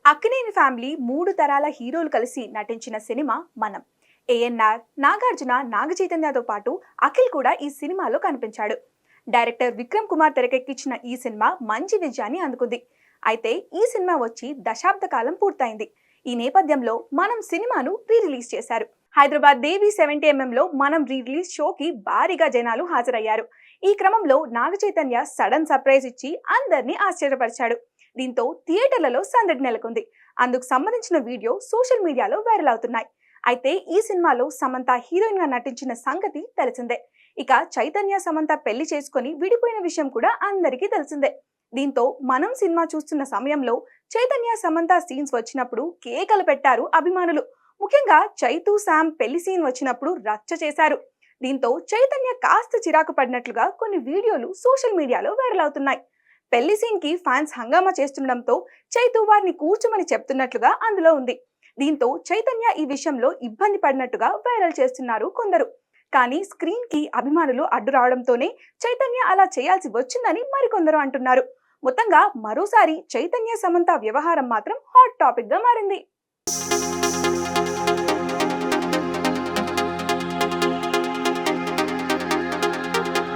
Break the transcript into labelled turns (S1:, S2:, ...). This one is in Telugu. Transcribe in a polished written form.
S1: అక్కినేని ఫ్యామిలీ 3 తరాల హీరోలు కలిసి నటించిన సినిమా మనం. ఏఎన్ఆర్, నాగార్జున, నాగచైతన్యతో పాటు అఖిల్ కూడా ఈ సినిమాలో కనిపించాడు. డైరెక్టర్ విక్రమ్ కుమార్ తెరకెక్కించిన ఈ సినిమా మంచి విజయాన్ని అందుకుంది. అయితే ఈ సినిమా వచ్చి దశాబ్ద కాలం పూర్తయింది. ఈ నేపథ్యంలో మనం సినిమాను రిలీజ్ చేశారు. హైదరాబాద్ దేవి 70mm లో మనం రిలీజ్ షోకి భారీగా జనాలు హాజరయ్యారు. ఈ క్రమంలో నాగచైతన్య సడన్ సర్ప్రైజ్ ఇచ్చి అందరినీ ఆశ్చర్యపరిచాడు. దీంతో థియేటర్లలో సందడి నెలకొంది. అందుకు సంబంధించిన వీడియో సోషల్ మీడియాలో వైరల్ అవుతున్నాయి. అయితే ఈ సినిమాలో సమంత హీరోయిన్ గా నటించిన సంగతి తెలిసిందే. ఇక చైతన్య సమంత పెళ్లి చేసుకుని విడిపోయిన విషయం కూడా అందరికీ తెలిసిందే. దీంతో మనం సినిమా చూస్తున్న సమయంలో చైతన్య సమంత సీన్స్ వచ్చినప్పుడు కేకలు పెట్టారు అభిమానులు. ముఖ్యంగా చైతు శామ్ పెళ్లి సీన్ వచ్చినప్పుడు రచ్చ చేశారు. దీంతో చైతన్య కాస్త చిరాకు పడినట్లుగా కొన్ని వీడియోలు సోషల్ మీడియాలో వైరల్ అవుతున్నాయి. పెళ్లి సీన్ కి ఫ్యాన్స్ హంగామా చేస్తుండటంతో చైతు వారిని కూర్చోమని చెప్తున్నట్లుగా అందులో ఉంది. దీంతో చైతన్య ఈ విషయంలో ఇబ్బంది పడినట్టుగా వైరల్ చేస్తున్నారు కొందరు. కానీ స్క్రీన్ కి అభిమానులు అడ్డు రావడంతోనే చైతన్య అలా చేయాల్సి వచ్చిందని మరికొందరు అంటున్నారు. మొత్తంగా మరోసారి చైతన్య సమంత వ్యవహారం మాత్రం హాట్ టాపిక్ గా మారింది.